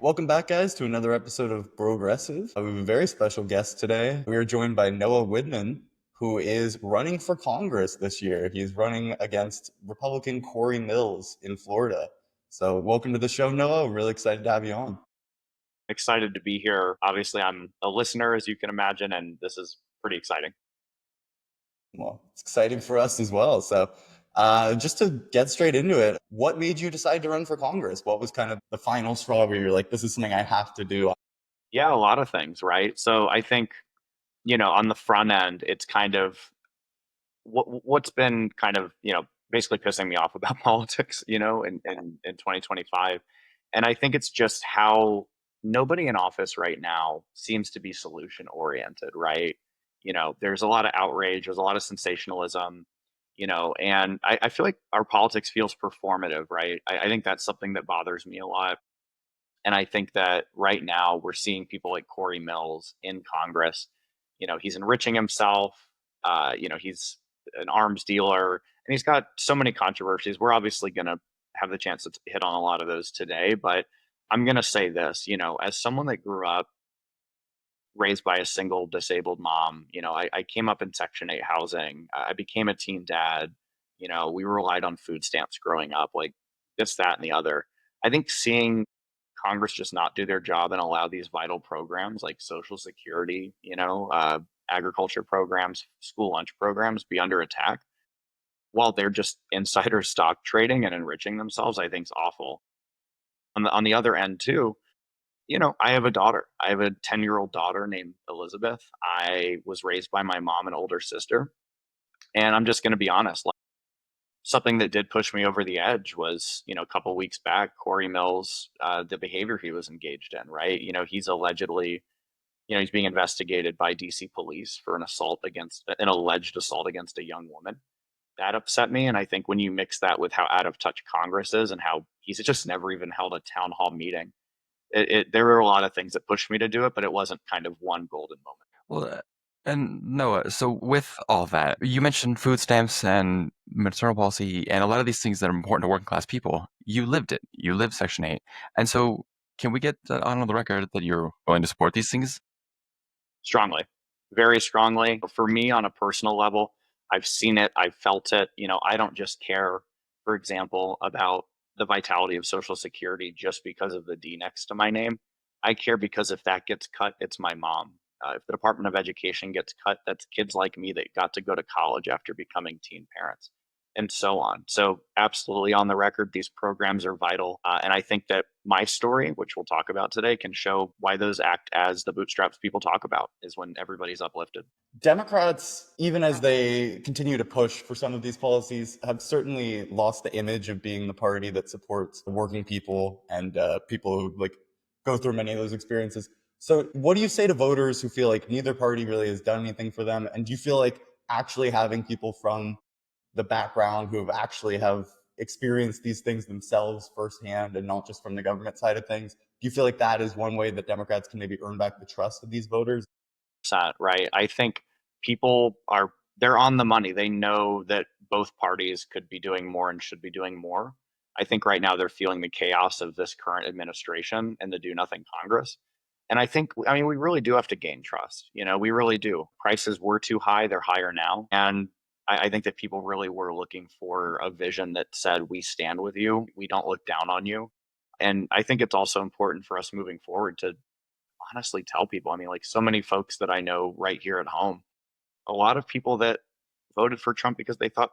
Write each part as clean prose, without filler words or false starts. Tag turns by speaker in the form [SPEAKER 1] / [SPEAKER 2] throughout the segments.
[SPEAKER 1] Welcome back, guys, to another episode of Brogressive. We have a very special guest today. We are joined by Noah Widmann, who is running for Congress this year. He's running against Republican Corey Mills in Florida. So welcome to the show, Noah. We're really excited to have you on.
[SPEAKER 2] Excited to be here. Obviously, I'm a listener, as you can imagine, and this is pretty exciting.
[SPEAKER 1] Well, it's exciting for us as well. So just to get straight into it, what made you decide to run for Congress? What was kind of the final straw where you're like, this is something I have to do?
[SPEAKER 2] Yeah, a lot of things, right? So I think, on the front end, it's kind of what's been kind of, basically pissing me off about politics, in 2025. And I think it's just how nobody in office right now seems to be solution oriented, right? There's a lot of outrage, there's a lot of sensationalism, and I feel like our politics feels performative, right? I think that's something that bothers me a lot. And I think that right now we're seeing people like Corey Mills in Congress. He's enriching himself. He's an arms dealer, and he's got so many controversies. We're obviously going to have the chance to hit on a lot of those today, but I'm going to say this, as someone that grew up raised by a single disabled mom, I came up in Section 8 housing. I became a teen dad. We relied on food stamps growing up, like this, that, and the other. I think seeing Congress just not do their job and allow these vital programs like Social Security, agriculture programs, school lunch programs be under attack while they're just insider stock trading and enriching themselves, I think is awful. On the other end too, I have a daughter. I have a 10-year-old daughter named Elizabeth. I was raised by my mom and older sister. And I'm just going to be honest, like, something that did push me over the edge was, a couple weeks back, Corey Mills, the behavior he was engaged in, right? He's allegedly, he's being investigated by DC police for an alleged assault against a young woman. That upset me. And I think when you mix that with how out of touch Congress is and how he's just never even held a town hall meeting, there were a lot of things that pushed me to do it, but it wasn't kind of one golden moment.
[SPEAKER 3] Well, and Noah, so with all that, you mentioned food stamps and maternal policy and a lot of these things that are important to working class people. You lived it. You lived Section 8. And so can we get that on the record that you're willing to support these things?
[SPEAKER 2] Strongly, very strongly. For me, on a personal level, I've seen it, I've felt it. I don't just care, for example, about the vitality of Social Security just because of the D next to my name. I care because if that gets cut, it's my mom. If the Department of Education gets cut, that's kids like me that got to go to college after becoming teen parents, and so on. So, absolutely on the record, these programs are vital. And I think that my story, which we'll talk about today, can show why those act as the bootstraps people talk about, is when everybody's uplifted.
[SPEAKER 1] Democrats, even as they continue to push for some of these policies, have certainly lost the image of being the party that supports working people and people who go through many of those experiences. So, what do you say to voters who feel like neither party really has done anything for them? And do you feel like actually having people from the background who have experienced these things themselves firsthand and not just from the government side of things, do you feel like that is one way that Democrats can maybe earn back the trust of these voters?
[SPEAKER 2] Right. I think they're on the money. They know that both parties could be doing more and should be doing more. I think right now they're feeling the chaos of this current administration and the do nothing Congress. And I mean, we really do have to gain trust. We really do. Prices were too high, they're higher now. And I think that people really were looking for a vision that said, we stand with you, we don't look down on you. And I think it's also important for us moving forward to honestly tell people. I mean, like so many folks that I know right here at home, a lot of people that voted for Trump because they thought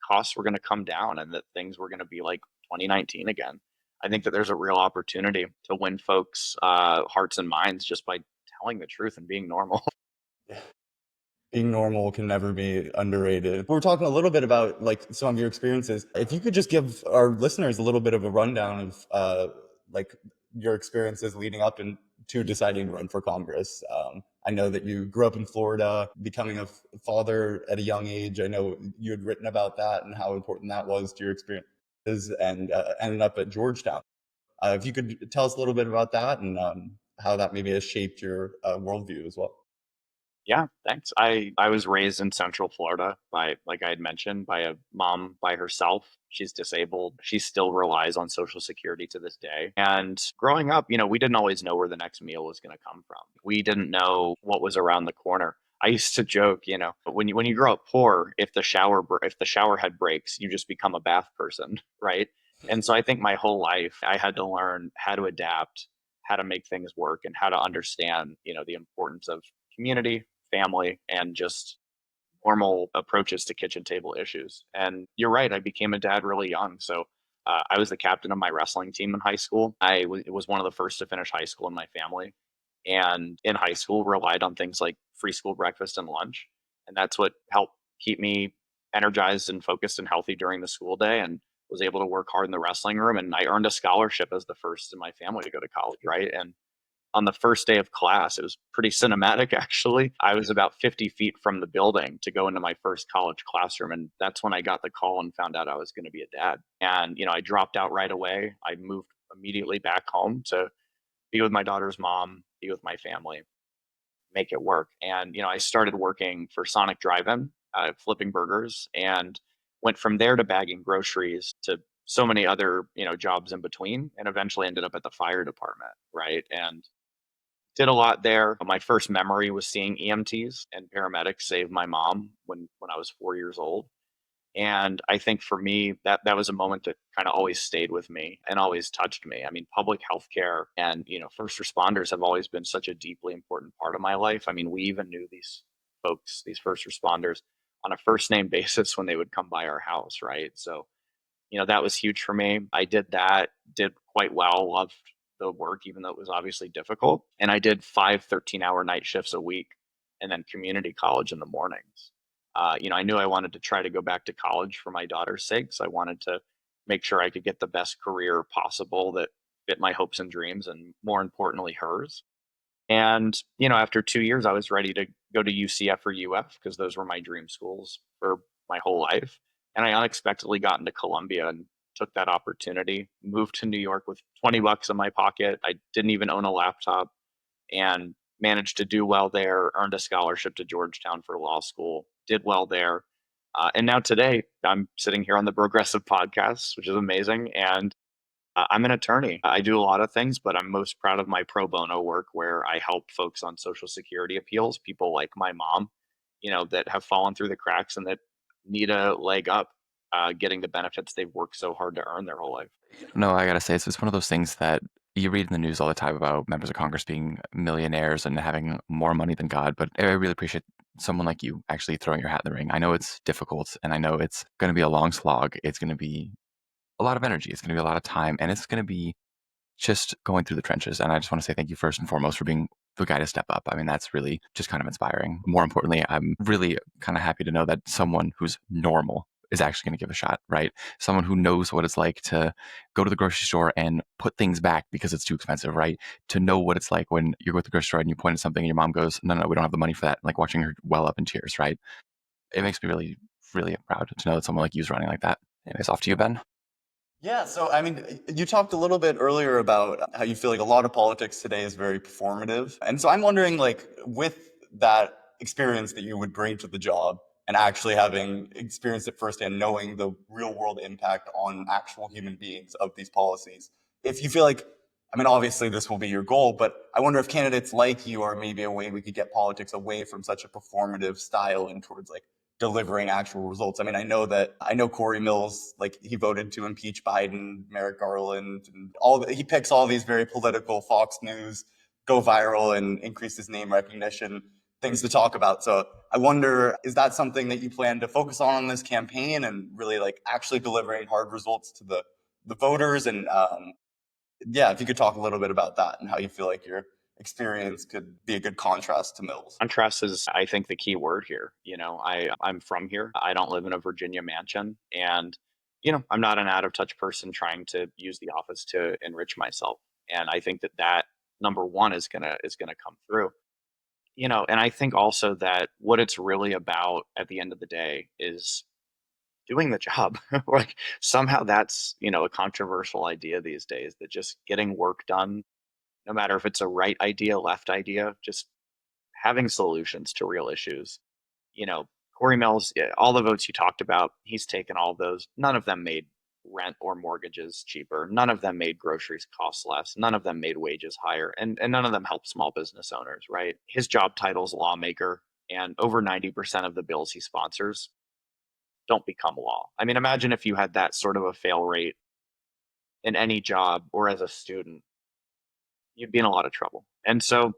[SPEAKER 2] costs were going to come down and that things were going to be like 2019 again. I think that there's a real opportunity to win folks' hearts and minds just by telling the truth and being normal.
[SPEAKER 1] Being normal can never be underrated. We're talking a little bit about some of your experiences. If you could just give our listeners a little bit of a rundown of like your experiences leading up to deciding to run for Congress. I know that you grew up in Florida, becoming a father at a young age. I know you had written about that and how important that was to your experiences, and ended up at Georgetown. If you could tell us a little bit about that and how that maybe has shaped your worldview as well.
[SPEAKER 2] Yeah, thanks. I was raised in Central Florida by, like I had mentioned, by a mom by herself. She's disabled. She still relies on Social Security to this day. And growing up, we didn't always know where the next meal was going to come from. We didn't know what was around the corner. I used to joke, when you grow up poor, if the shower head breaks, you just become a bath person, right? And so I think my whole life I had to learn how to adapt, how to make things work, and how to understand, the importance of community, family, and just normal approaches to kitchen table issues. And you're right, I became a dad really young. So I was the captain of my wrestling team in high school. It was one of the first to finish high school in my family. And in high school, relied on things like free school breakfast and lunch. And that's what helped keep me energized and focused and healthy during the school day, and was able to work hard in the wrestling room. And I earned a scholarship as the first in my family to go to college, right? And on the first day of class, it was pretty cinematic, actually. I was about 50 feet from the building to go into my first college classroom. And that's when I got the call and found out I was going to be a dad. And, I dropped out right away. I moved immediately back home to be with my daughter's mom, be with my family, make it work. And, I started working for Sonic Drive-In, flipping burgers, and went from there to bagging groceries to so many other, jobs in between, and eventually ended up at the fire department. Right. And did a lot there. My first memory was seeing EMTs and paramedics save my mom when I was 4 years old. And I think for me, that was a moment that kind of always stayed with me and always touched me. I mean, public health care and, first responders have always been such a deeply important part of my life. I mean, we even knew these folks, these first responders, on a first name basis when they would come by our house, right? So that was huge for me. I did that, did quite well, loved the work, even though it was obviously difficult. And I did 5 13-hour night shifts a week, and then community college in the mornings. I knew I wanted to try to go back to college for my daughter's sake. So I wanted to make sure I could get the best career possible that fit my hopes and dreams, and more importantly, hers. And, after 2 years, I was ready to go to UCF or UF because those were my dream schools for my whole life. And I unexpectedly got into Columbia and took that opportunity, moved to New York with 20 bucks in my pocket. I didn't even own a laptop, and managed to do well there, earned a scholarship to Georgetown for law school, did well there. And now today, I'm sitting here on the Brogressive podcast, which is amazing. And I'm an attorney. I do a lot of things, but I'm most proud of my pro bono work where I help folks on Social Security appeals, people like my mom, that have fallen through the cracks and that need a leg up, getting the benefits they've worked so hard to earn their whole life.
[SPEAKER 3] No, I gotta say, it's one of those things that you read in the news all the time about members of Congress being millionaires and having more money than God. But I really appreciate someone like you actually throwing your hat in the ring. I know it's difficult, and I know it's going to be a long slog. It's going to be a lot of energy. It's going to be a lot of time, and it's going to be just going through the trenches. And I just want to say thank you first and foremost for being the guy to step up. I mean, that's really just kind of inspiring. More importantly, I'm really kind of happy to know that someone who's normal is actually going to give a shot, right? Someone who knows what it's like to go to the grocery store and put things back because it's too expensive, right? To know what it's like when you go to the grocery store and you point at something and your mom goes, no, no, we don't have the money for that. Like watching her well up in tears, right? It makes me really, really proud to know that someone like you is running like that. Anyways, off to you, Ben.
[SPEAKER 1] Yeah, so I mean, you talked a little bit earlier about how you feel like a lot of politics today is very performative. And so I'm wondering, like, with that experience that you would bring to the job and actually having experienced it firsthand, knowing the real world impact on actual human beings of these policies, if you feel like, I mean, obviously this will be your goal, but I wonder if candidates like you are maybe a way we could get politics away from such a performative style and towards like delivering actual results. I mean, I know Corey Mills, like he voted to impeach Biden, Merrick Garland, and he picks all these very political Fox News, go viral and increase his name recognition, things to talk about. So I wonder, is that something that you plan to focus on this campaign and really like actually delivering hard results to the voters? And yeah, if you could talk a little bit about that and how you feel like your experience could be a good contrast to Mills.
[SPEAKER 2] Contrast is, I think, the key word here. I'm from here. I don't live in a Virginia mansion, and I'm not an out of touch person trying to use the office to enrich myself. And I think that number one is gonna come through. And I think also that what it's really about at the end of the day is doing the job. Like somehow that's a controversial idea these days, that just getting work done, no matter if it's a right idea, left idea, just having solutions to real issues. Corey Mills, all the votes you talked about, he's taken all of those. None of them made rent or mortgages cheaper. None of them made groceries cost less. None of them made wages higher. And none of them helped small business owners, right? His job title is lawmaker, and over 90% of the bills he sponsors don't become law. I mean, imagine if you had that sort of a fail rate in any job or as a student, you'd be in a lot of trouble. And so,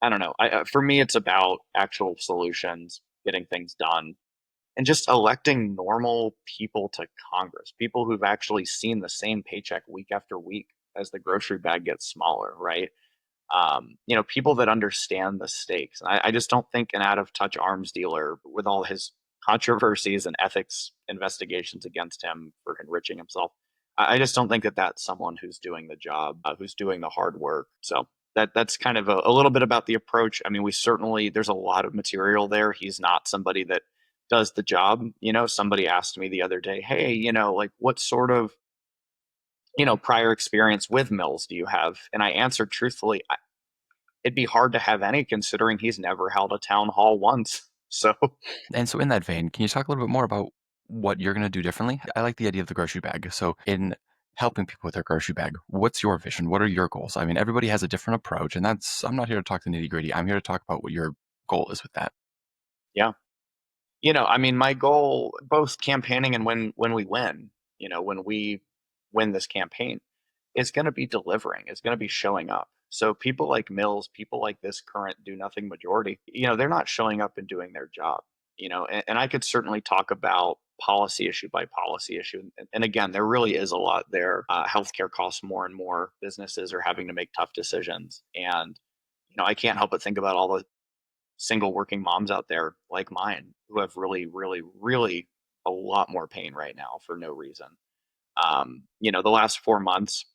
[SPEAKER 2] I don't know. For me, it's about actual solutions, getting things done, and just electing normal people to Congress, people who've actually seen the same paycheck week after week as the grocery bag gets smaller, right? People that understand the stakes. I just don't think an out of touch arms dealer with all his controversies and ethics investigations against him for enriching himself. I just don't think that that's someone who's doing the job, who's doing the hard work. So that's kind of a little bit about the approach. I mean, there's a lot of material there. He's not somebody that does the job. Somebody asked me the other day, hey, like what sort of prior experience with Mills do you have? And I answered truthfully, it'd be hard to have any considering he's never held a town hall once. So,
[SPEAKER 3] And so in that vein, can you talk a little bit more about what you're going to do differently? I like the idea of the grocery bag. So in helping people with their grocery bag, what's your vision? What are your goals? I mean, everybody has a different approach, and I'm not here to talk the nitty gritty. I'm here to talk about what your goal is with that.
[SPEAKER 2] yeah. I mean, my goal, both campaigning and when we win, when we win this campaign, is going to be delivering. It's going to be showing up. So people like Mills, people like this current do nothing majority, they're not showing up and doing their job. And I could certainly talk about policy issue by policy issue. And again, there really is a lot there. Healthcare costs more and more. Businesses are having to make tough decisions. And, I can't help but think about all the single working moms out there like mine who have really, really, really a lot more pain right now for no reason. The last 4 months,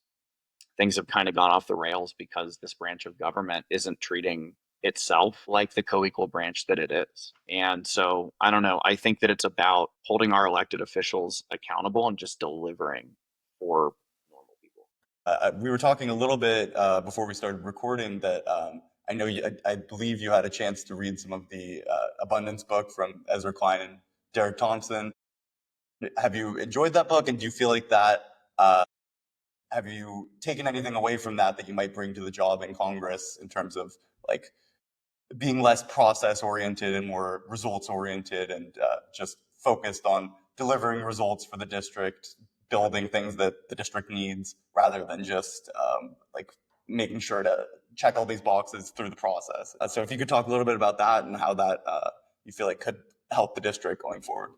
[SPEAKER 2] things have kind of gone off the rails because this branch of government isn't treating itself like the co-equal branch that it is. And so I don't know. I think that it's about holding our elected officials accountable and just delivering for normal people.
[SPEAKER 1] We were talking a little bit before we started recording that I know I believe you had a chance to read some of the abundance book from Ezra Klein and Derek Thompson. Have you enjoyed that book, and do you feel like that? Have you taken anything away from that you might bring to the job in Congress in terms of like being less process oriented and more results oriented, and just focused on delivering results for the district, building things that the district needs, rather than just like making sure to check all these boxes through the process? So if you could talk a little bit about that and how that you feel like could help the district going forward.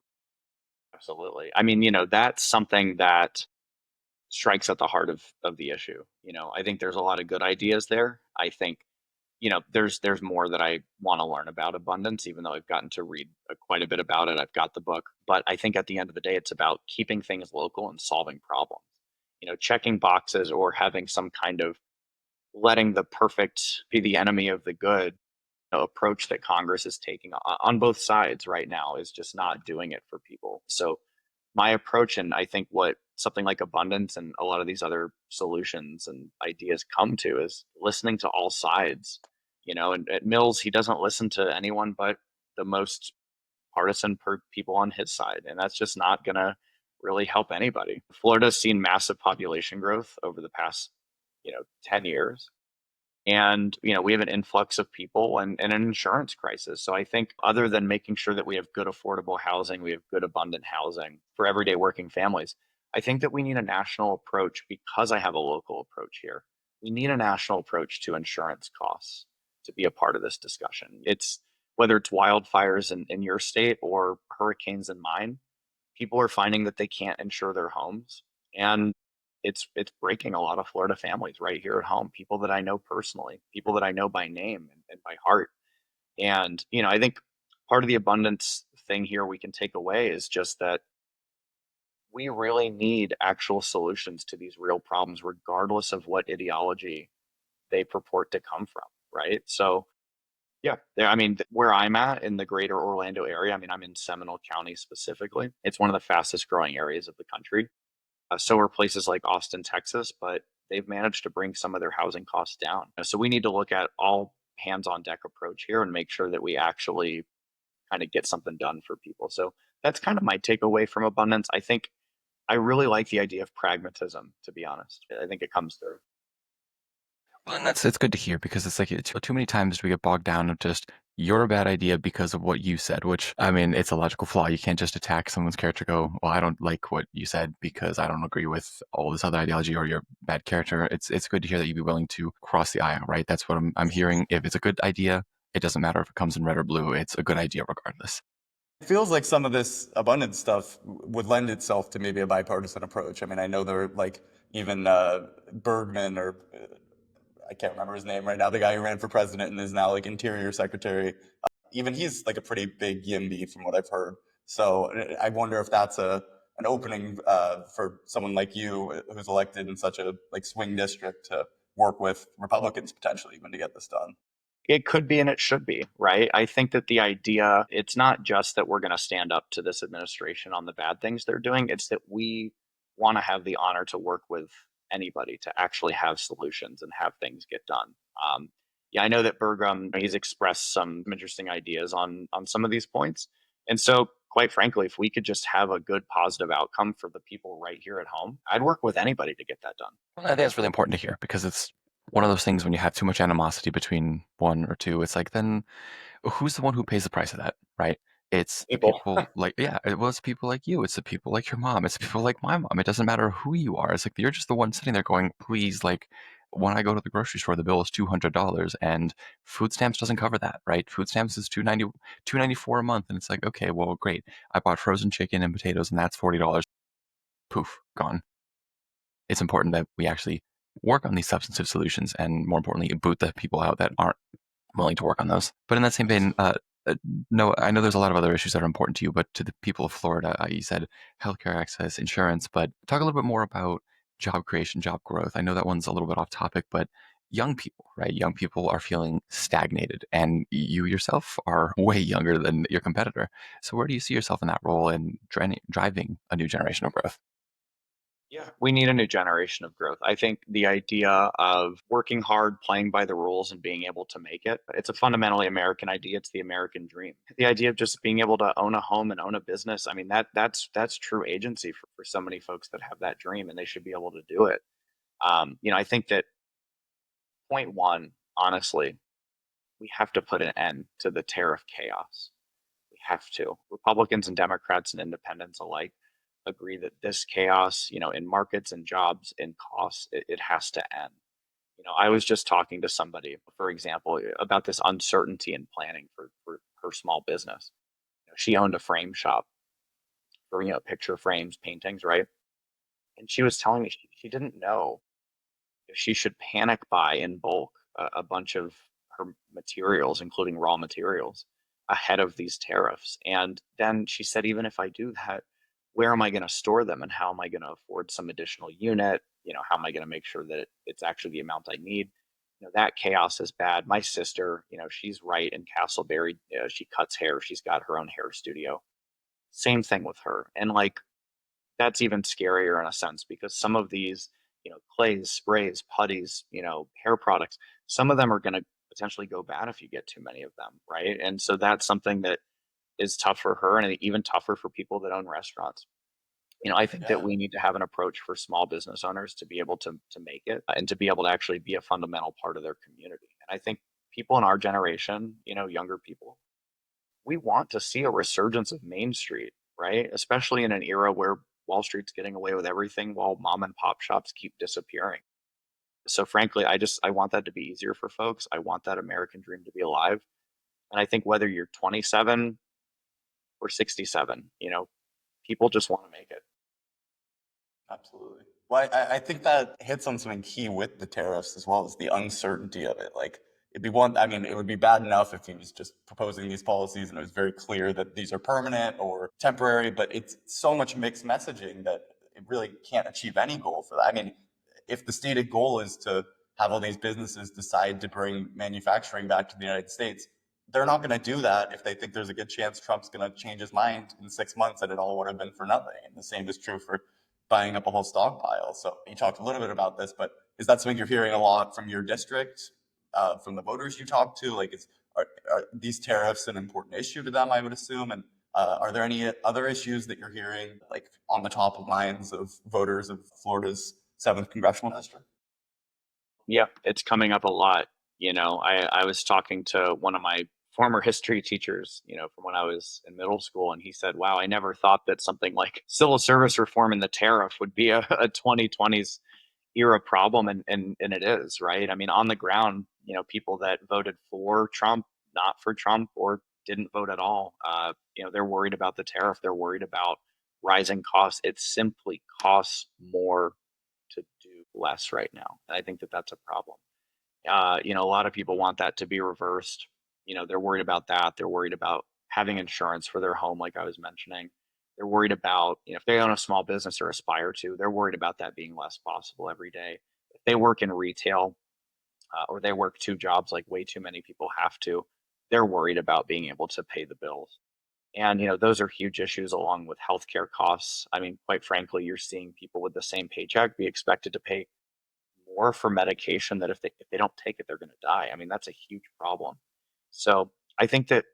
[SPEAKER 2] Absolutely. I mean, that's something that strikes at the heart of the issue. I think there's a lot of good ideas there. I think there's more that I want to learn about abundance, even though I've gotten to read quite a bit about it. I've got the book, but I think at the end of the day, it's about keeping things local and solving problems. Checking boxes or having some kind of letting the perfect be the enemy of the good approach that Congress is taking on both sides right now is just not doing it for people. So my approach, and I think what something like abundance and a lot of these other solutions and ideas come to, is listening to all sides. And at Mills, he doesn't listen to anyone but the most partisan people on his side, and that's just not going to really help anybody. Florida's seen massive population growth over the past 10 years, and we have an influx of people and an insurance crisis. So I think, other than making sure that we have good affordable housing, we have good abundant housing for everyday working families, I think that we need a national approach. Because I have a local approach here, we need a national approach to insurance costs to be a part of this discussion. It's whether it's wildfires in your state or hurricanes in mine, people are finding that they can't insure their homes, and it's breaking a lot of Florida families right here at home. People that I know personally, people that I know by name and by heart. And I think part of the abundance thing here we can take away is just that we really need actual solutions to these real problems, regardless of what ideology they purport to come from, right? So yeah, I mean, where I'm at in the greater Orlando area, I mean, I'm in Seminole County specifically. It's one of the fastest growing areas of the country. So are places like Austin, Texas, but they've managed to bring some of their housing costs down. So we need to look at all hands-on deck approach here and make sure that we actually kind of get something done for people. So that's kind of my takeaway from abundance. I think I really like the idea of pragmatism, to be honest. I think it comes through.
[SPEAKER 3] Well, and it's good to hear because it's like too many times we get bogged down of just you're a bad idea because of what you said, which I mean, it's a logical flaw. You can't just attack someone's character, go, well, I don't like what you said because I don't agree with all this other ideology or your bad character. It's good to hear that you'd be willing to cross the aisle, right? That's what I'm hearing. If it's a good idea, it doesn't matter if it comes in red or blue. It's a good idea regardless.
[SPEAKER 1] It feels like some of this abundance stuff would lend itself to maybe a bipartisan approach. I mean, I know there are like even Bergman or I can't remember his name right now, the guy who ran for president and is now like Interior Secretary. Even he's like a pretty big YIMBY from what I've heard. So I wonder if that's an opening for someone like you who's elected in such a like swing district to work with Republicans potentially even to get this done.
[SPEAKER 2] It could be and it should be, right? I think that the idea, it's not just that we're going to stand up to this administration on the bad things they're doing. It's that we want to have the honor to work with anybody to actually have solutions and have things get done. Yeah, I know that Bergam, he's expressed some interesting ideas on some of these points. And so, quite frankly, if we could just have a good positive outcome for the people right here at home, I'd work with anybody to get that done.
[SPEAKER 3] Well, I think that's really important to hear because it's one of those things when you have too much animosity between one or two, it's like then who's the one who pays the price of that, right? It's the
[SPEAKER 2] People.
[SPEAKER 3] people like, yeah, it was people like you. It's the people like your mom. It's people like my mom. It doesn't matter who you are. It's like you're just the one sitting there going, please, like when I go to the grocery store, the bill is $200 and food stamps doesn't cover that, right? Food stamps is $294 a month. And it's like, okay, well, great. I bought frozen chicken and potatoes and that's $40. Poof, gone. It's important that we actually work on these substantive solutions and more importantly, boot the people out that aren't willing to work on those. But in that same vein, no, I know there's a lot of other issues that are important to you, but to the people of Florida, you said healthcare access, insurance, but talk a little bit more about job creation, job growth. I know that one's a little bit off topic, but young people, right? Young people are feeling stagnated, and you yourself are way younger than your competitor. So where do you see yourself in that role in driving a new generation of growth?
[SPEAKER 2] Yeah, we need a new generation of growth. I think the idea of working hard, playing by the rules, and being able to make it, it's a fundamentally American idea. It's the American dream. The idea of just being able to own a home and own a business. I mean, that's true agency for so many folks that have that dream and they should be able to do it. I think that point one, honestly, we have to put an end to the tariff chaos. We have to. Republicans and Democrats and independents alike agree that this chaos, in markets and jobs and costs, it has to end. I was just talking to somebody, for example, about this uncertainty in planning for her small business. She owned a frame shop for, picture frames, paintings, right? And she was telling me she didn't know if she should panic buy in bulk a bunch of her materials, including raw materials, ahead of these tariffs. And then she said, even if I do that, where am I going to store them and how am I going to afford some additional unit? How am I going to make sure that it's actually the amount I need? That chaos is bad. My sister, she's right in Castleberry. She cuts hair. She's got her own hair studio. Same thing with her. And like, that's even scarier in a sense because some of these, clays, sprays, putties, hair products, some of them are going to potentially go bad if you get too many of them, right? And so that's something that is tough for her and even tougher for people that own restaurants. I think that
[SPEAKER 1] Yeah.
[SPEAKER 2] we need to have an approach for small business owners to be able to make it and to be able to actually be a fundamental part of their community. And I think people in our generation, younger people, we want to see a resurgence of Main Street, right? Especially in an era where Wall Street's getting away with everything while mom and pop shops keep disappearing. So frankly, I want that to be easier for folks. I want that American dream to be alive. And I think whether you're 27 or 67, people just want to make it.
[SPEAKER 1] Absolutely. Well, I think that hits on something key with the tariffs as well as the uncertainty of it. Like, it'd be one, I mean, it would be bad enough if he was just proposing these policies and it was very clear that these are permanent or temporary, but it's so much mixed messaging that it really can't achieve any goal for that. I mean, if the stated goal is to have all these businesses decide to bring manufacturing back to the United States, they're not going to do that if they think there's a good chance Trump's going to change his mind in 6 months and it all would have been for nothing. And the same is true for buying up a whole stockpile. So you talked a little bit about this, but is that something you're hearing a lot from your district? from the voters you talk to? Like, are these tariffs an important issue to them, I would assume? And are there any other issues that you're hearing, like on the top of minds of voters of Florida's 7th congressional district?
[SPEAKER 2] Yeah, it's coming up a lot. I was talking to one of my former history teachers, from when I was in middle school, and he said, wow, I never thought that something like civil service reform and the tariff would be a 2020s era problem. And it is, right? I mean, on the ground, people that voted for Trump, not for Trump, or didn't vote at all, they're worried about the tariff. They're worried about rising costs. It simply costs more to do less right now. And I think that that's a problem. A lot of people want that to be reversed. They're worried about that. They're worried about having insurance for their home, like I was mentioning. They're worried about, if they own a small business or aspire to, they're worried about that being less possible every day. If they work in retail or they work 2 jobs like way too many people have to, they're worried about being able to pay the bills. And, those are huge issues along with healthcare costs. I mean, quite frankly, you're seeing people with the same paycheck be expected to pay more for medication that if they don't take it, they're going to die. I mean, that's a huge problem. So I think that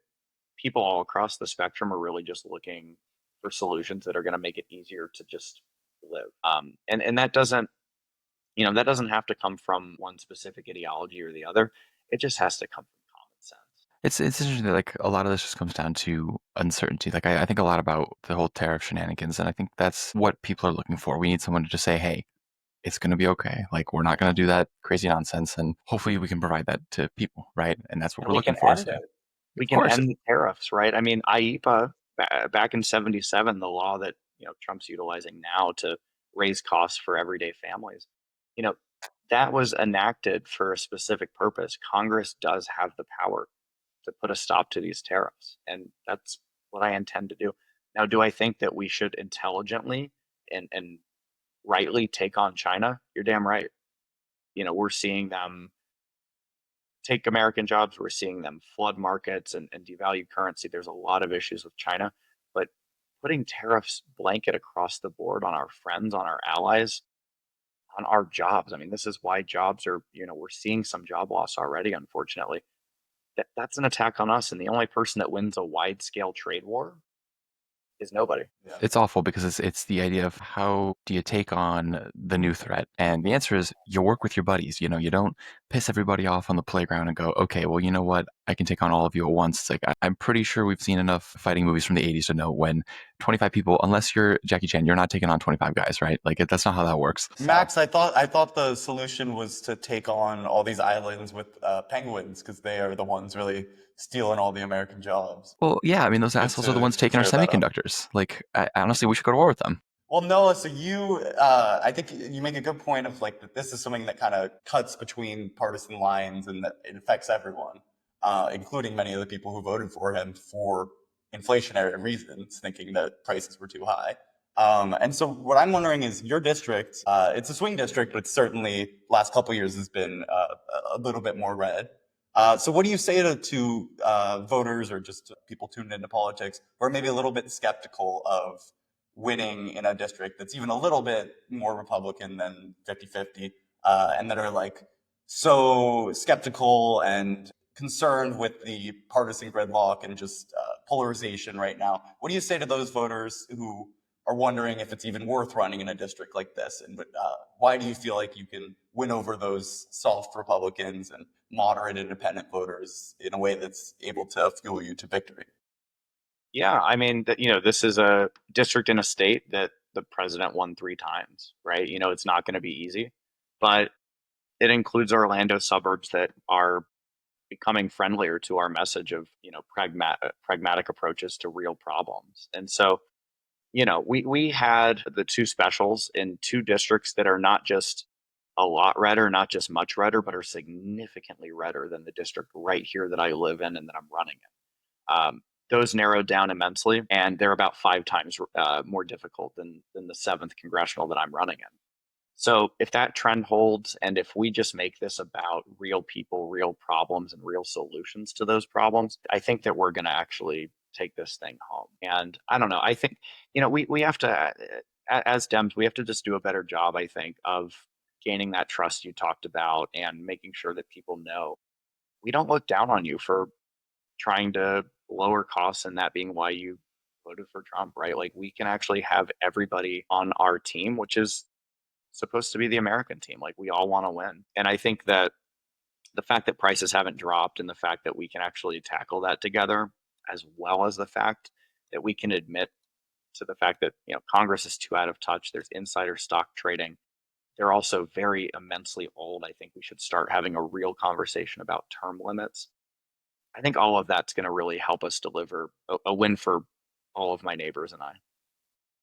[SPEAKER 2] people all across the spectrum are really just looking for solutions that are going to make it easier to just live. And that doesn't have to come from one specific ideology or the other. It just has to come from common sense.
[SPEAKER 3] It's interesting that like a lot of this just comes down to uncertainty. Like I think a lot about the whole tariff shenanigans, and I think that's what people are looking for. We need someone to just say, "Hey, it's going to be okay. Like we're not going to do that crazy nonsense," and hopefully we can provide that to people, right? And that's what
[SPEAKER 2] And
[SPEAKER 3] we're
[SPEAKER 2] we
[SPEAKER 3] looking
[SPEAKER 2] can
[SPEAKER 3] for.
[SPEAKER 2] end
[SPEAKER 3] So,
[SPEAKER 2] it. We
[SPEAKER 3] of
[SPEAKER 2] can
[SPEAKER 3] course,
[SPEAKER 2] end the tariffs, right? I mean, IEPA back in '77, the law that Trump's utilizing now to raise costs for everyday families, you know, that was enacted for a specific purpose. Congress does have the power to put a stop to these tariffs, and that's what I intend to do. Now, do I think that we should intelligently and rightly take on China? You're damn right. We're seeing them take American jobs. We're seeing them flood markets and devalue currency. There's a lot of issues with China, but putting tariffs blanket across the board on our friends, on our allies, on our jobs. I mean, this is why jobs are, we're seeing some job loss already, unfortunately. That's an attack on us. And the only person that wins a wide scale trade war is nobody.
[SPEAKER 1] Yeah.
[SPEAKER 3] it's awful because it's the idea of how do you take on the new threat, and the answer is you work with your buddies. You don't piss everybody off on the playground and go, okay, well, you know what, I can take on all of you at once. It's like I'm pretty sure we've seen enough fighting movies from the 80s to know when 25 people, unless you're Jackie Chan, you're not taking on 25 guys, right? Like that's not how that works.
[SPEAKER 1] Max, I thought the solution was to take on all these islands with penguins because they are the ones really stealing all the American jobs.
[SPEAKER 3] Well, yeah, I mean, those
[SPEAKER 1] Good
[SPEAKER 3] assholes are the
[SPEAKER 1] to
[SPEAKER 3] ones taking our
[SPEAKER 1] clear that up.
[SPEAKER 3] semiconductors. Like, honestly, we should go to war with them.
[SPEAKER 1] Well, Noah, so I think you make a good point of like that this is something that kind of cuts between partisan lines and that it affects everyone, including many of the people who voted for him for inflationary reasons, thinking that prices were too high. And so what I'm wondering is your district, it's a swing district, but certainly last couple of years has been a little bit more red. So what do you say to voters or just to people tuned into politics who are maybe a little bit skeptical of winning in a district that's even a little bit more Republican than 50-50, and that are like so skeptical and concerned with the partisan gridlock and just polarization right now? What do you say to those voters who are wondering if it's even worth running in a district like this? And why do you feel like you can win over those soft Republicans and moderate independent voters in a way that's able to fuel you to victory?
[SPEAKER 2] Yeah, I mean, this is a district in a state that the president won 3 times, right? It's not going to be easy, but it includes Orlando suburbs that are becoming friendlier to our message of, pragmatic approaches to real problems. And so, we had the 2 specials in 2 districts that are not just a lot redder, not just much redder, but are significantly redder than the district right here that I live in and that I'm running in. Those narrowed down immensely, and they're about 5 times more difficult than the 7th congressional that I'm running in. So if that trend holds, and if we just make this about real people, real problems, and real solutions to those problems, I think that we're going to actually take this thing home. And I don't know. I think we have to, as Dems, we have to just do a better job, I think, of gaining that trust you talked about and making sure that people know we don't look down on you for trying to lower costs and that being why you voted for Trump, right? Like we can actually have everybody on our team, which is supposed to be the American team. Like we all want to win. And I think that the fact that prices haven't dropped and the fact that we can actually tackle that together, as well as the fact that we can admit to the fact that, Congress is too out of touch. There's insider stock trading. They're also very immensely old. I think we should start having a real conversation about term limits. I think all of that's going to really help us deliver a win for all of my neighbors and I.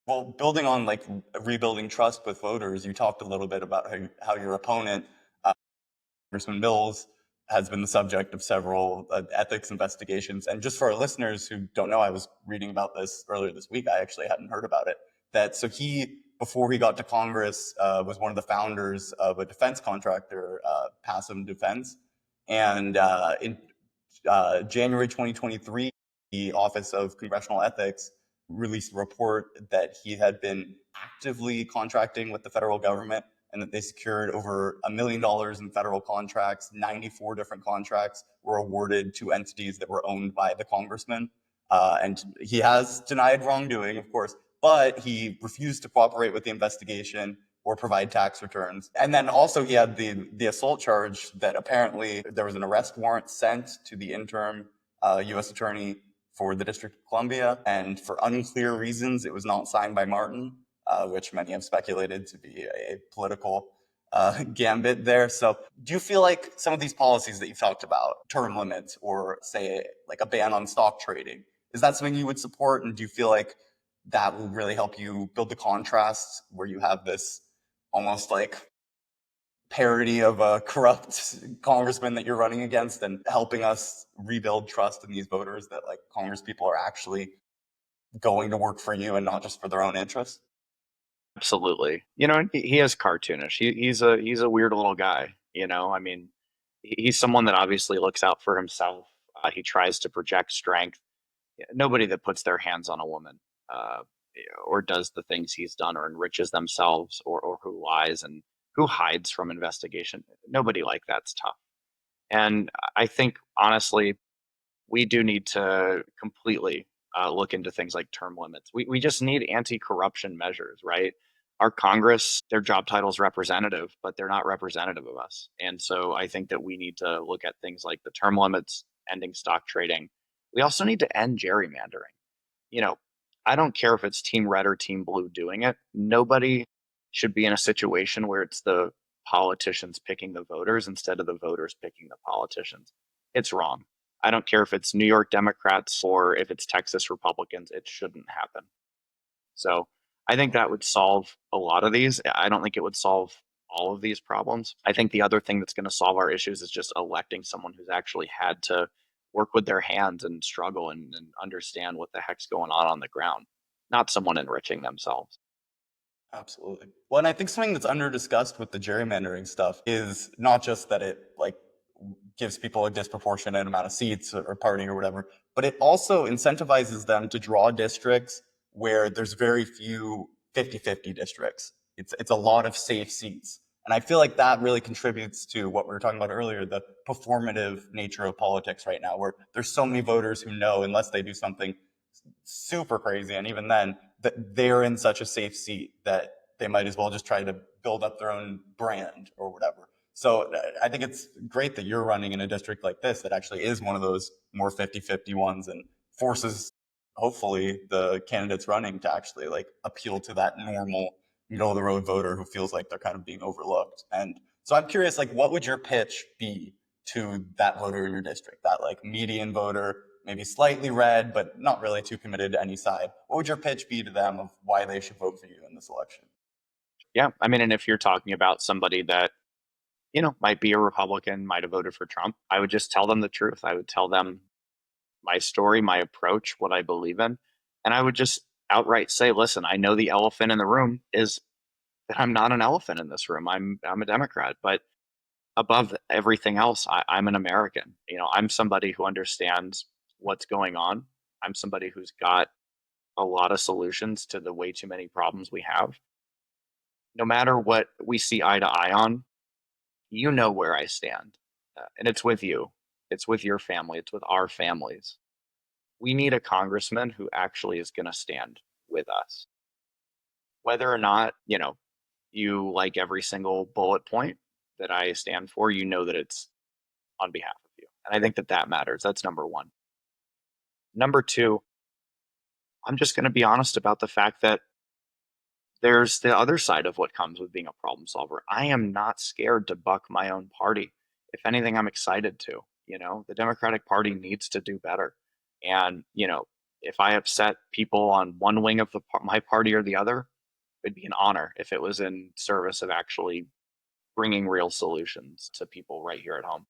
[SPEAKER 1] Well, building on like rebuilding trust with voters, you talked a little bit about how your opponent, Congressman Mills, has been the subject of several ethics investigations. And just for our listeners who don't know, I was reading about this earlier this week. I actually hadn't heard about it. Before he got to Congress, was one of the founders of a defense contractor, Passive Defense. And in January 2023, the Office of Congressional Ethics released a report that he had been actively contracting with the federal government and that they secured over $1 million in federal contracts. 94 different contracts were awarded to entities that were owned by the congressman. And he has denied wrongdoing, of course, but he refused to cooperate with the investigation or provide tax returns. And then also he had the assault charge that apparently there was an arrest warrant sent to the interim U.S. attorney for the District of Columbia, and for unclear reasons, it was not signed by Martin, which many have speculated to be a political gambit there. So do you feel like some of these policies that you've talked about, term limits or say like a ban on stock trading, is that something you would support? And do you feel like that will really help you build the contrast where you have this almost like parody of a corrupt congressman that you're running against and helping us rebuild trust in these voters that like Congress people are actually going to work for you and not just for their own interests?
[SPEAKER 2] Absolutely. He is cartoonish. He's a weird little guy. I mean, he's someone that obviously looks out for himself. He tries to project strength. Nobody that puts their hands on a woman, or does the things he's done or enriches themselves or who lies and who hides from investigation. Nobody like that's tough. And I think honestly, we do need to completely look into things like term limits. We just need anti-corruption measures, right? Our Congress, their job title is representative, but they're not representative of us. And so I think that we need to look at things like the term limits, ending stock trading. We also need to end gerrymandering. You know, I don't care if it's Team Red or Team Blue doing it. Nobody should be in a situation where it's the politicians picking the voters instead of the voters picking the politicians. It's wrong. I don't care if it's New York Democrats or if it's Texas Republicans. It shouldn't happen. So I think that would solve a lot of these. I don't think it would solve all of these problems. I think the other thing that's going to solve our issues is just electing someone who's actually had to work with their hands and struggle and understand what the heck's going on the ground, not someone enriching themselves.
[SPEAKER 1] Absolutely. Well, and I think something that's under discussed with the gerrymandering stuff is not just that it like gives people a disproportionate amount of seats or party or whatever, but it also incentivizes them to draw districts where there's very few 50-50 districts. It's a lot of safe seats. And I feel like that really contributes to what we were talking about earlier, the performative nature of politics right now, where there's so many voters who know unless they do something super crazy, and even then, that they're in such a safe seat that they might as well just try to build up their own brand or whatever. So I think it's great that you're running in a district like this that actually is one of those more 50-50 ones and forces, hopefully, the candidates running to actually like appeal to that normal middle of the road voter who feels like they're kind of being overlooked. And so I'm curious, like, what would your pitch be to that voter in your district, that like median voter, maybe slightly red, but not really too committed to any side? What would your pitch be to them of why they should vote for you in this election?
[SPEAKER 2] Yeah. I mean, and if you're talking about somebody that, might be a Republican, might have voted for Trump, I would just tell them the truth. I would tell them my story, my approach, what I believe in. And I would just outright say, listen, I know the elephant in the room is that I'm not an elephant in this room. I'm a Democrat, but above everything else, I'm an American. I'm somebody who understands what's going on. I'm somebody who's got a lot of solutions to the way too many problems we have. No matter what we see eye to eye on, you know where I stand, and it's with you. It's with your family. It's with our families. We need a congressman who actually is going to stand with us. Whether or not, you like every single bullet point that I stand for, you know that it's on behalf of you. And I think that that matters. That's number one. Number two, I'm just going to be honest about the fact that there's the other side of what comes with being a problem solver. I am not scared to buck my own party. If anything, I'm excited to. The Democratic Party needs to do better. And, if I upset people on one wing of my party or the other, it'd be an honor if it was in service of actually bringing real solutions to people right here at home.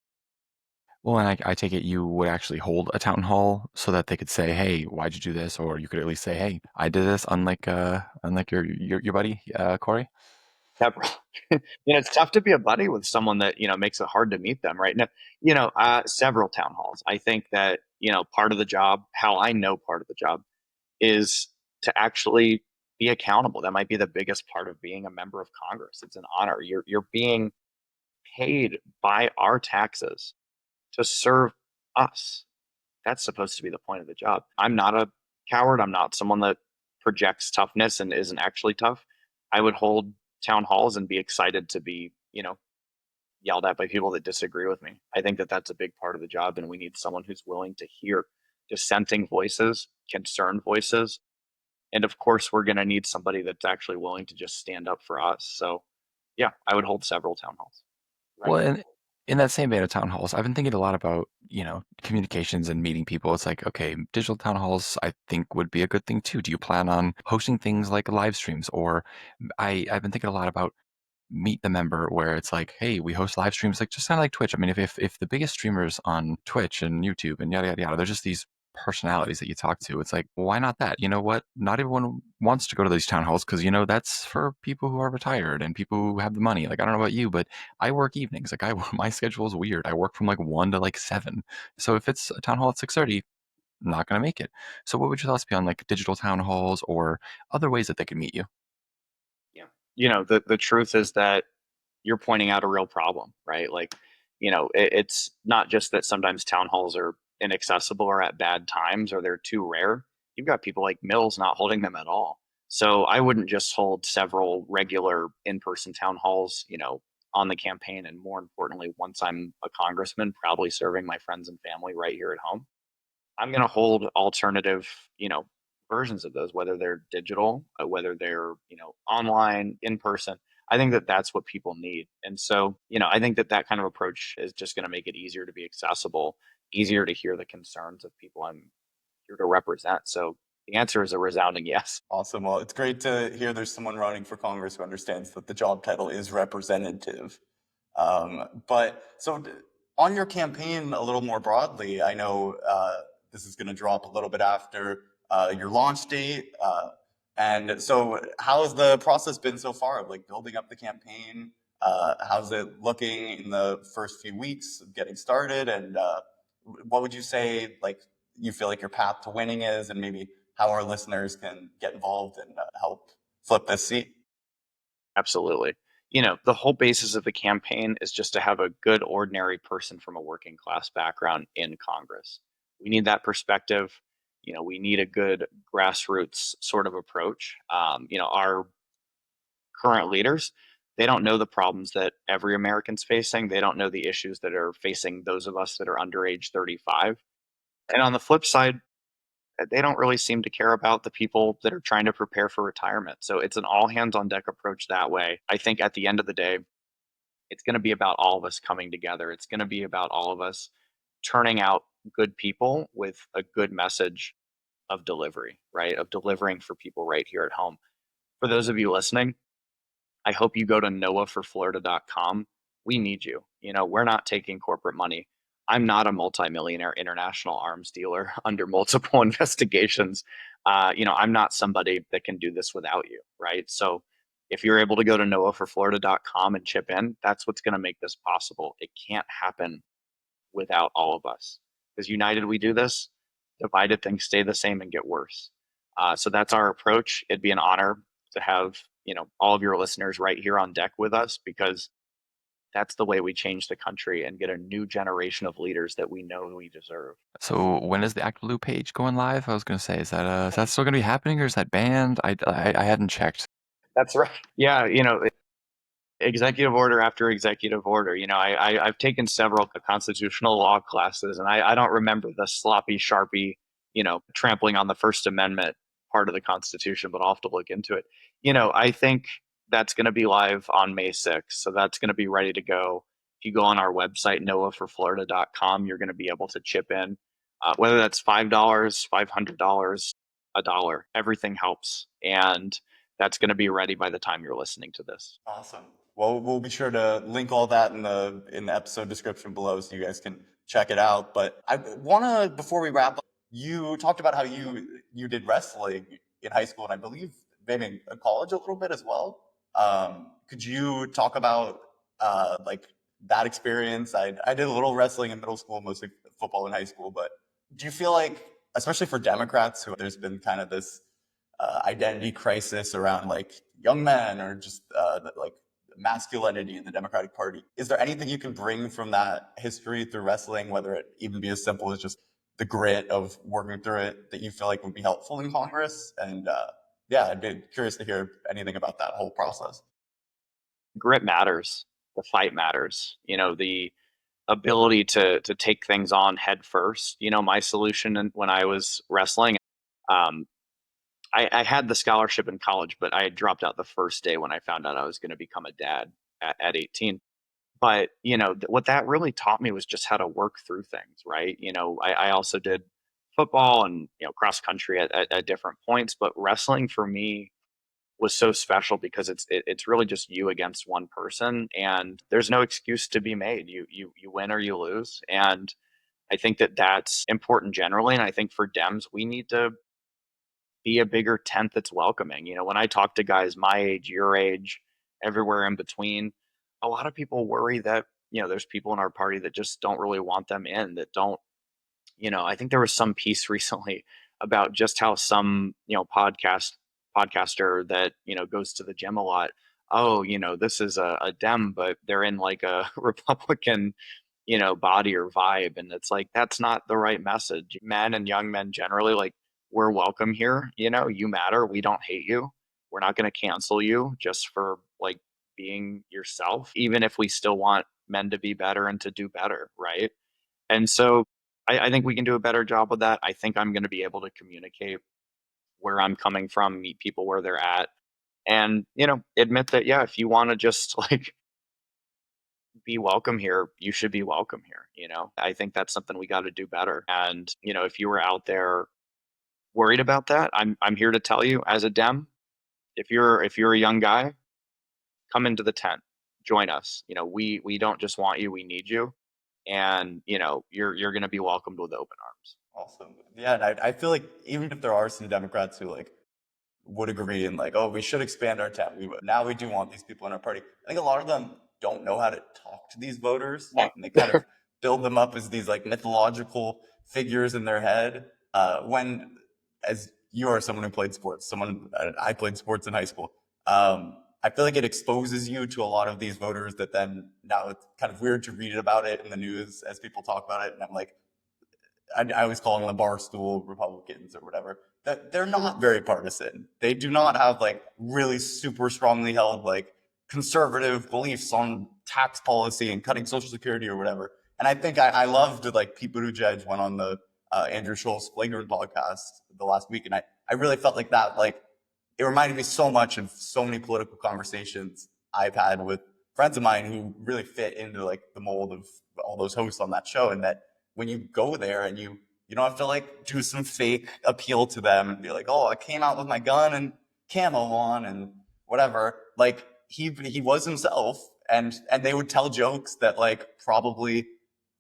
[SPEAKER 3] Well, and I take it you would actually hold a town hall so that they could say, "Hey, why'd you do this?" Or you could at least say, "Hey, I did this." Unlike your buddy Corey.
[SPEAKER 2] Yep. It's tough to be a buddy with someone that, makes it hard to meet them, right? Now, several town halls. I think that, part of the job, how I know part of the job is to actually be accountable. That might be the biggest part of being a member of Congress. It's an honor. You're being paid by our taxes to serve us. That's supposed to be the point of the job. I'm not a coward. I'm not someone that projects toughness and isn't actually tough. I would hold town halls and be excited to be, yelled at by people that disagree with me. I think that that's a big part of the job, and we need someone who's willing to hear dissenting voices, concerned voices, and of course, we're going to need somebody that's actually willing to just stand up for us. So, yeah, I would hold several town halls. Right.
[SPEAKER 3] Well, and in that same vein of town halls, I've been thinking a lot about, communications and meeting people. It's like, okay, digital town halls, I think would be a good thing too. Do you plan on hosting things like live streams? Or I've been thinking a lot about meet the member where it's like, hey, we host live streams like just kind of like Twitch. I mean, if the biggest streamers on Twitch and YouTube and yada yada yada, they're just these personalities that you talk to. It's like, why not that? You know what? Not everyone wants to go to these town halls because that's for people who are retired and people who have the money. Like, I don't know about you, but I work evenings. Like, my schedule is weird. I work from like 1 to like 7. So if it's a town hall at 6:30, I'm not gonna make it. So what would your thoughts be on like digital town halls or other ways that they can meet you?
[SPEAKER 2] Yeah. The truth is that you're pointing out a real problem, right? Like, it's not just that sometimes town halls are inaccessible or at bad times or they're too rare. You've got people like Mills not holding them at all. So I wouldn't just hold several regular in-person town halls, on the campaign. And more importantly, once I'm a congressman, probably serving my friends and family right here at home. I'm going to hold alternative, versions of those, whether they're digital, whether they're, online, in person. I think that that's what people need. And so, I think that that kind of approach is just going to make it easier to be accessible, easier to hear the concerns of people I'm here to represent. So the answer is a resounding yes.
[SPEAKER 1] Awesome. Well, it's great to hear there's someone running for Congress who understands that the job title is representative. But so on your campaign, a little more broadly, I know this is going to drop a little bit after your launch date. And so how has the process been so far of like building up the campaign? How's it looking in the first few weeks of getting started? And what would you say, like, you feel like your path to winning is, and maybe how our listeners can get involved and help flip this seat?
[SPEAKER 2] Absolutely. The whole basis of the campaign is just to have a good, ordinary person from a working class background in Congress. We need that perspective. We need a good grassroots sort of approach. Our current leaders, they don't know the problems that every American's facing. They don't know the issues that are facing those of us that are under age 35. And on the flip side, they don't really seem to care about the people that are trying to prepare for retirement. So it's an all hands on deck approach that way. I think at the end of the day, it's going to be about all of us coming together. It's going to be about all of us turning out good people with a good message of delivery, right? Of delivering for people right here at home. For those of you listening, I hope you go to noahforflorida.com. We need you. We're not taking corporate money. I'm not a multimillionaire international arms dealer under multiple investigations. I'm not somebody that can do this without you, right? So if you're able to go to noahforflorida.com and chip in, that's what's going to make this possible. It can't happen without all of us. Because united we do this, divided things stay the same and get worse. So that's our approach. It'd be an honor to have all of your listeners right here on deck with us, because That's the way we change the country and get a new generation of leaders that we know we deserve.
[SPEAKER 3] So when is the Active page going live? I was going to say, is that still going to be happening, or is that banned? I hadn't checked.
[SPEAKER 2] That's right. Yeah, executive order after executive order. I've taken several constitutional law classes, and I don't remember the sloppy, sharpie, trampling on the First Amendment part of the Constitution, but I'll have to look into it. I think that's going to be live on May 6th. So that's going to be ready to go. If you go on our website, noahforflorida.com, you're going to be able to chip in, whether that's $5, $500, $1, everything helps. And that's going to be ready by the time you're listening to this.
[SPEAKER 1] Awesome. Well, we'll be sure to link all that in the episode description below so you guys can check it out. But I want to, before we wrap up, you talked about how you did wrestling in high school, and I believe maybe in college a little bit as well. Could you talk about like that experience? I did a little wrestling in middle school, mostly football in high school. But do you feel like, especially for Democrats, who there's been kind of this identity crisis around like young men or just like masculinity in the Democratic Party. Is there anything you can bring from that history through wrestling, whether it even be as simple as just the grit of working through it, that you feel like would be helpful in Congress? And yeah, I'd be curious to hear anything about that whole process.
[SPEAKER 2] Grit matters. The fight matters. The ability to take things on head first. My solution when I was wrestling, I had the scholarship in college, but I had dropped out the first day when I found out I was going to become a dad at 18. But, what that really taught me was just how to work through things, right? I also did football and, cross country at different points, but wrestling for me was so special because it's really just you against one person, and there's no excuse to be made. You win or you lose. And I think that that's important generally. And I think for Dems, we need to be a bigger tent that's welcoming. When I talk to guys my age, your age, everywhere in between, a lot of people worry that, there's people in our party that just don't really want them in, that don't, I think there was some piece recently about just how some, podcaster that, goes to the gym a lot. Oh, this is a Dem, but they're in like a Republican, body or vibe. And it's like, that's not the right message. Men and young men generally, like, we're welcome here. You matter. We don't hate you. We're not going to cancel you just for like being yourself, even if we still want men to be better and to do better. Right. And so I think we can do a better job of that. I think I'm going to be able to communicate where I'm coming from, meet people where they're at, and, admit that, yeah, if you want to just like be welcome here, you should be welcome here. I think that's something we got to do better. And, if you were out there worried about that, I'm here to tell you as a Dem, if you're a young guy, come into the tent, join us. We don't just want you, we need you. And, you're going to be welcomed with open arms.
[SPEAKER 1] Awesome. Yeah, and I feel like even if there are some Democrats who like would agree and like, oh, we should expand our tent. Now we do want these people in our party. I think a lot of them don't know how to talk to these voters, and they kind of build them up as these like mythological figures in their head. When, as you are someone who played sports, I played sports in high school. I feel like it exposes you to a lot of these voters that then now it's kind of weird to read about it in the news as people talk about it, and I'm like, I always call them the barstool Republicans or whatever, that they're not very partisan. They do not have like really super strongly held like conservative beliefs on tax policy and cutting Social Security or whatever. And I think I loved like Pete Buttigieg went on the Andrew Schultz Flagrant podcast the last week, and I really felt like that, like it reminded me so much of so many political conversations I've had with friends of mine who really fit into like the mold of all those hosts on that show, and that when you go there and you don't have to like do some fake appeal to them and be like, oh, I came out with my gun and camo on and whatever. Like he was himself, and they would tell jokes that like probably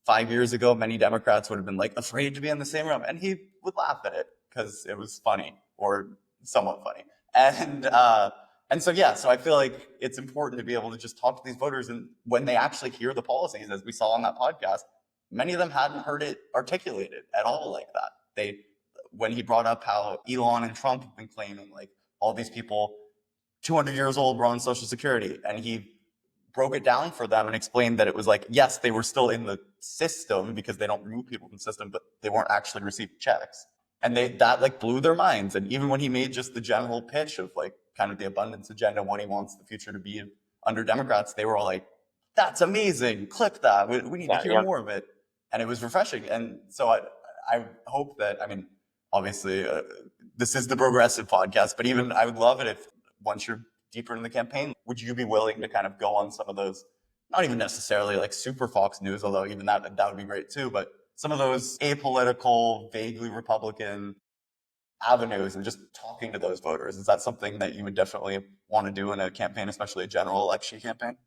[SPEAKER 1] 5 years ago many Democrats would have been like afraid to be in the same room, and he would laugh at it because it was funny or somewhat funny. And so yeah, so I feel like it's important to be able to just talk to these voters, and when they actually hear the policies, as we saw on that podcast, many of them hadn't heard it articulated at all like that. When he brought up how Elon and Trump have been claiming like all these people 200 years old were on Social Security, and he broke it down for them and explained that it was like, yes, they were still in the system because they don't remove people from the system, but they weren't actually receiving checks. And that like blew their minds. And even when he made just the general pitch of like kind of the abundance agenda, what he wants the future to be under Democrats, they were all like, that's amazing. Clip that. We need to hear more of it. And it was refreshing. And so I hope that, I mean, obviously this is the Brogressive podcast, but even I would love it if once you're deeper in the campaign, would you be willing to kind of go on some of those, not even necessarily like super Fox News, although even that would be great too, but some of those apolitical, vaguely Republican avenues and just talking to those voters? Is that something that you would definitely want to do in a campaign, especially a general election campaign?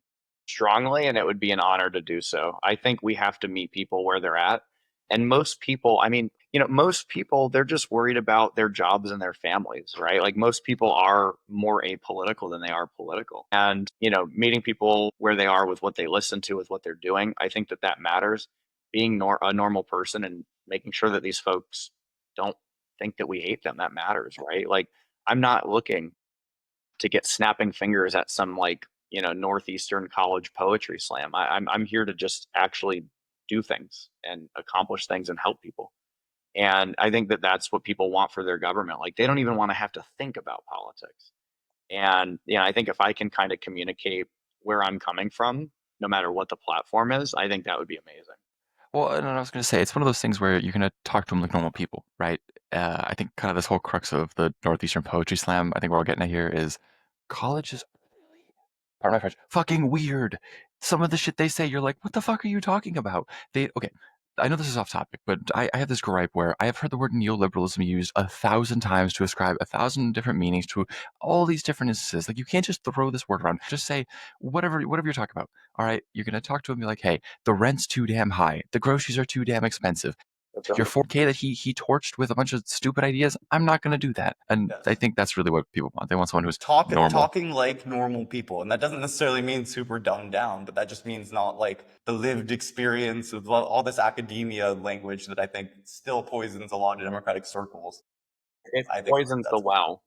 [SPEAKER 2] Strongly, and it would be an honor to do so. I think we have to meet people where they're at. And most people, I mean, most people, they're just worried about their jobs and their families, right? Like most people are more apolitical than they are political. And, meeting people where they are with what they listen to, with what they're doing, I think that matters. Being a normal person and making sure that these folks don't think that we hate them, that matters, right? Like I'm not looking to get snapping fingers at some Northeastern college poetry slam. I'm here to just actually do things and accomplish things and help people. And I think that that's what people want for their government. Like they don't even want to have to think about politics. And I think if I can kind of communicate where I'm coming from, no matter what the platform is, I think that would be amazing.
[SPEAKER 3] Well, and I was going to say, it's one of those things where you're going to talk to them like normal people, right? I think kind of this whole crux of the Northeastern Poetry Slam, I think we're all getting at here is college is really, pardon my French, fucking weird. Some of the shit they say, you're like, what the fuck are you talking about? Okay, I know this is off topic, but I have this gripe where I have heard the word neoliberalism used 1,000 times to ascribe 1,000 different meanings to all these different instances. Like you can't just throw this word around. Just say whatever you're talking about. All right, you're gonna talk to him, be like, hey, the rent's too damn high, the groceries are too damn expensive.
[SPEAKER 2] That's right.
[SPEAKER 3] Your 4K that he torched with a bunch of stupid ideas, I'm not going to do that. And I think that's really what people want. They want someone who's normal.
[SPEAKER 1] Talking like normal people. And that doesn't necessarily mean super dumbed down, but that just means not like the lived experience of all this academia language that I think still poisons a lot of Democratic circles.
[SPEAKER 2] It poisons the well.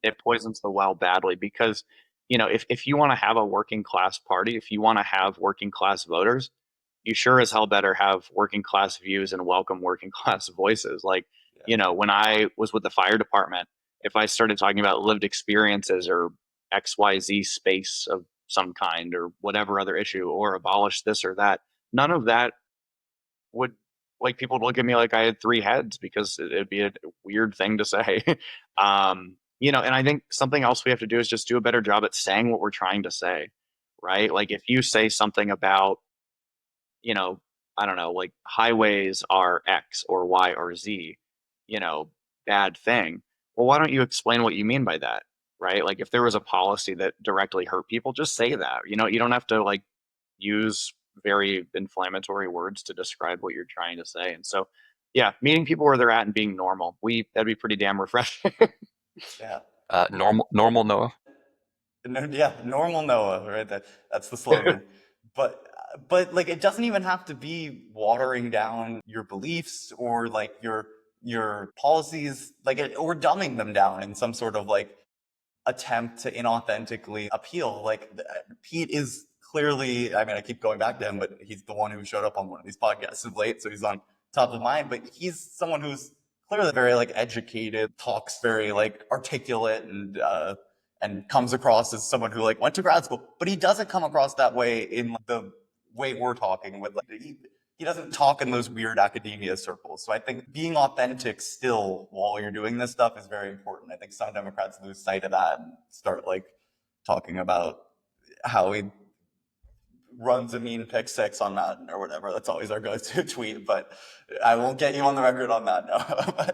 [SPEAKER 2] It poisons the well badly because, if you want to have a working class party, if you want to have working class voters, you sure as hell better have working class views and welcome working class voices. Like, when I was with the fire department, if I started talking about lived experiences or XYZ space of some kind or whatever other issue or abolish this or that, none of that would, like, people would look at me like I had three heads because it'd be a weird thing to say. And I think something else we have to do is just do a better job at saying what we're trying to say, right? Like if you say something about, I don't know, like highways are X or Y or Z, bad thing. Well, why don't you explain what you mean by that? Right? Like if there was a policy that directly hurt people, just say that. You don't have to like use very inflammatory words to describe what you're trying to say. And so, yeah, meeting people where they're at and being normal, that'd be pretty damn refreshing.
[SPEAKER 1] Yeah.
[SPEAKER 3] Normal Noah.
[SPEAKER 1] Yeah, normal Noah, right? That's the slogan. but like it doesn't even have to be watering down your beliefs or like your policies, like or dumbing them down in some sort of like attempt to inauthentically appeal. Like Pete is clearly, I mean, I keep going back to him, but he's the one who showed up on one of these podcasts of late, so he's on top of mind. But he's someone who's clearly very like educated, talks very like articulate, and comes across as someone who like went to grad school. But he doesn't come across that way in like, the way we're talking with. Like, he doesn't talk in those weird academia circles. So I think being authentic still while you're doing this stuff is very important. I think some Democrats lose sight of that and start like talking about how he runs a mean pick six on Madden or whatever. That's always our go-to tweet, but I won't get you on the record on that now.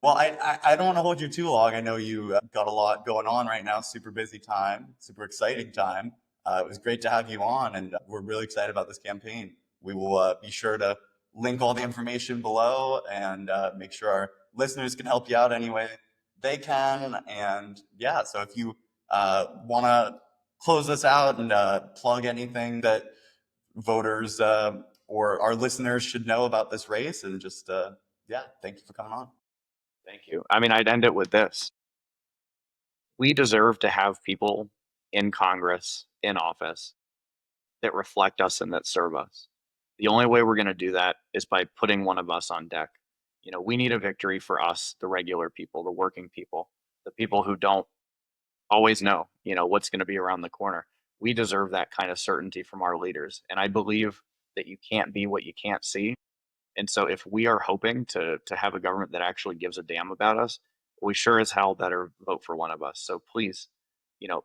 [SPEAKER 1] Well, I don't want to hold you too long. I know you got a lot going on right now. Super busy time, super exciting time. It was great to have you on, and we're really excited about this campaign. We will be sure to link all the information below and make sure our listeners can help you out any way they can. And yeah, so if you want to close this out and plug anything that voters or our listeners should know about this race, and just yeah, thank you for coming on.
[SPEAKER 2] Thank you. I mean, I'd end it with this. We deserve to have people in Congress, in office, that reflect us and that serve us. The only way we're going to do that is by putting one of us on deck. We need a victory for us, the regular people, the working people, the people who don't always know, what's going to be around the corner. We deserve that kind of certainty from our leaders. And I believe that you can't be what you can't see. And so if we are hoping to have a government that actually gives a damn about us, we sure as hell better vote for one of us. So please,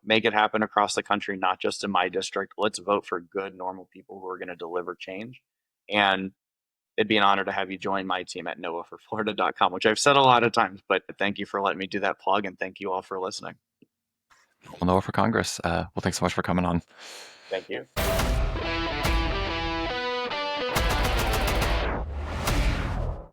[SPEAKER 2] make it happen across the country, not just in my district. Let's vote for good, normal people who are going to deliver change. And it'd be an honor to have you join my team at noahforflorida.com, which I've said a lot of times, but thank you for letting me do that plug, and thank you all for listening.
[SPEAKER 3] Well, Noah for Congress. Well, thanks so much for coming on.
[SPEAKER 2] Thank you.